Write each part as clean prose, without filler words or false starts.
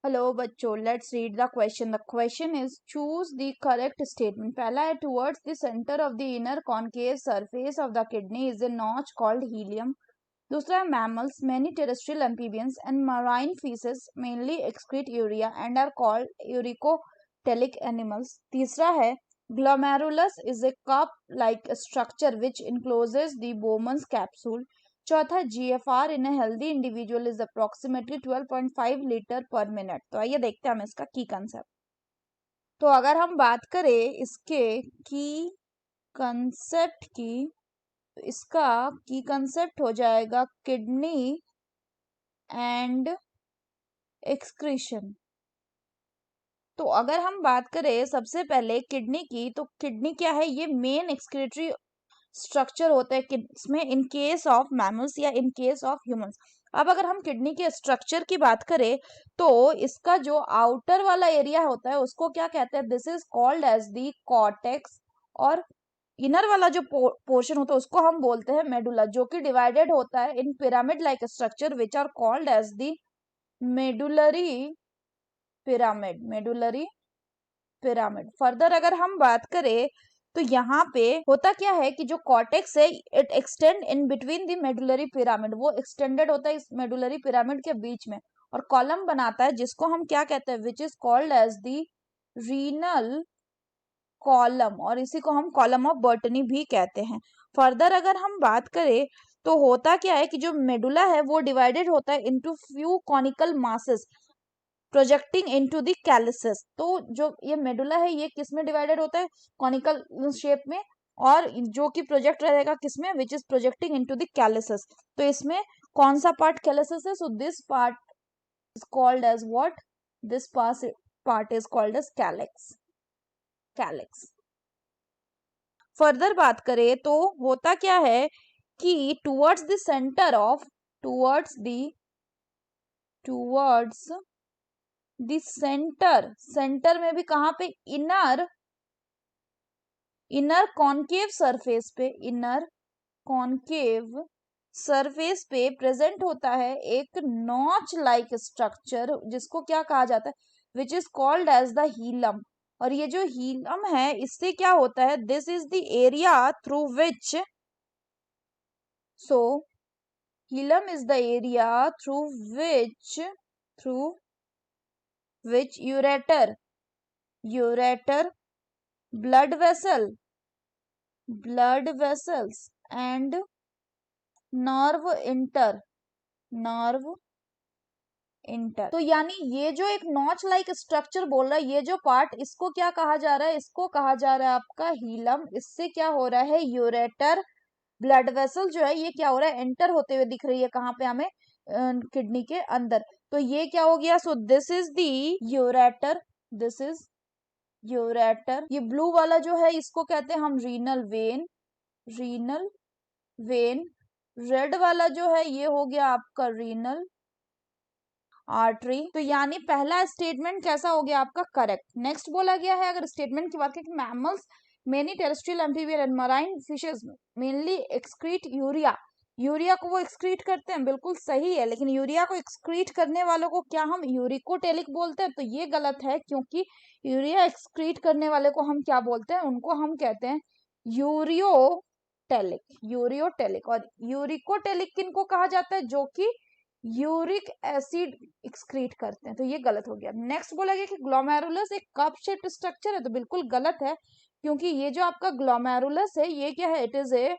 Hello बच्चों, let's read the question. The question is choose the correct statement. पहला है towards the centre of the inner concave surface of the kidney is a notch called hilum. दूसरा है mammals, many terrestrial amphibians and marine fishes mainly excrete urea and are called uricotelic animals. तीसरा है glomerulus is a cup like structure which encloses the Bowman's capsule. चौथा GFR in a healthy individual is approximately 12.5 litre पर minute. तो आइए देखते हैं हम इसका की कंसेप्ट. तो अगर हम बात करें इसके की कंसेप्ट की, तो इसका की कंसेप्ट हो जाएगा किडनी एंड एक्सक्रीशन. तो अगर हम बात करें सबसे पहले किडनी की, तो किडनी क्या है? ये मेन एक्सक्रीटरी स्ट्रक्चर होता है किसमें? इन केस ऑफ मैमल्स या इन केस ऑफ ह्यूमंस. अब अगर हम किडनी के स्ट्रक्चर की बात करें, तो इसका जो आउटर वाला एरिया होता है उसको क्या कहते हैं? This is called as the cortex. और इनर वाला जो पोर्शन होता है उसको हम बोलते हैं मेडुला, जो कि डिवाइडेड होता है in pyramid like structure which are called as the medullary pyramid. Further अगर हम बात करें, तो यहाँ पे होता क्या है कि जो कॉर्टेक्स है it extend in between the medullary pyramid. वो एक्सटेंडेड होता है इस मेडुलरी पिरामिड के बीच में और कॉलम बनाता है जिसको हम क्या कहते हैं? Which is called as the renal column, और इसी को हम कॉलम ऑफ बर्टनी भी कहते हैं. फर्दर अगर हम बात करें, तो होता क्या है कि जो मेडुला है वो डिवाइडेड होता है into few conical masses projecting into the calyces. तो जो ये मेडुला है ये किस में डिवाइडेड होता है? कॉनिकल शेप में, और जो कि प्रोजेक्ट रहेगा किसमें? Which is projecting into the calyces. तो इसमें कौन सा पार्ट कैलिसेस है? So this part is called as what? This part is called as calyx. Further बात करें तो होता क्या है कि towards the centre of towards the centre में भी कहाँ पे? इनर कॉन्केव सरफेस पे प्रेजेंट होता है एक नॉच लाइक स्ट्रक्चर जिसको क्या कहा जाता है? Which is called as the hilum. और ये जो हीलम है इससे क्या होता है? This is the area through which, so hilum is the area through which ureter, blood vessels and nerve inter. तो यानी ये जो एक नॉच लाइक स्ट्रक्चर बोल रहा है, ये जो पार्ट, इसको क्या कहा जा रहा है? इसको कहा जा रहा है आपका हीलम. इससे क्या हो रहा है? यूरेटर, ब्लड वेसल जो है ये क्या हो रहा है? एंटर होते हुए दिख रही है कहाँ पे हमें? किडनी के अंदर. तो ये क्या हो गया? So this is the ureter. ये ब्लू वाला जो है इसको कहते हैं हम रीनल वेन. रेड वाला जो है ये हो गया आपका रीनल आर्टरी. तो यानी पहला स्टेटमेंट कैसा हो गया आपका? करेक्ट. नेक्स्ट बोला गया है, अगर स्टेटमेंट की बात करें, mammals, many terrestrial amphibian and marine fishes mainly excrete urea को वो एक्सक्रीट करते हैं. बिल्कुल सही है, लेकिन यूरिया को एक्सक्रीट करने वालों को क्या हम यूरिकोटेलिक बोलते हैं? तो ये गलत है, क्योंकि यूरिया एक्सक्रीट करने वाले को हम क्या बोलते हैं? उनको हम कहते हैं यूरियोटेलिक. और यूरिकोटेलिक किनको कहा जाता है? जो कि यूरिक एसिड एक्सक्रीट करते हैं. तो ये गलत हो गया. नेक्स्ट बोला गया कि ग्लोमेरुलस एक कप शेप्ड स्ट्रक्चर है. तो बिल्कुल गलत है, क्योंकि ये जो आपका ग्लोमेरुलस है ये क्या है? It is a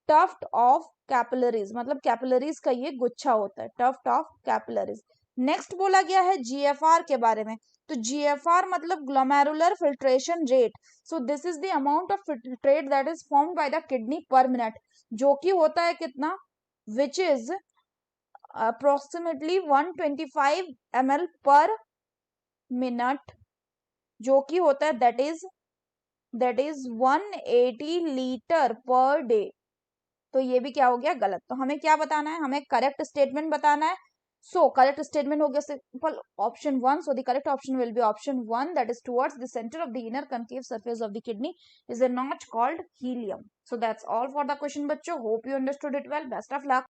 tuft of capillaries, मतलब कैपिलरीज का ये गुच्छा होता है, टफ्ट ऑफ कैपिलरीज. नेक्स्ट बोला गया है GFR के बारे में. तो GFR मतलब glomerular filtration rate. So this is the amount of filtrate that is formed by the kidney पर मिनट, जो कि होता है कितना? विच इज अप्रोक्सीमेटली 125 ml पर मिनट, जो कि होता है that is 180 litre per day. तो ये भी क्या हो गया? गलत. तो हमें क्या बताना है? हमें करेक्ट स्टेटमेंट बताना है. सो करेक्ट स्टेटमेंट हो गया simple option 1. So the correct option will be option 1, that is towards the centre of the inner concave surface of the kidney is a notch called helium. So that's all for the question बच्चों. Hope you understood it well. Best of luck.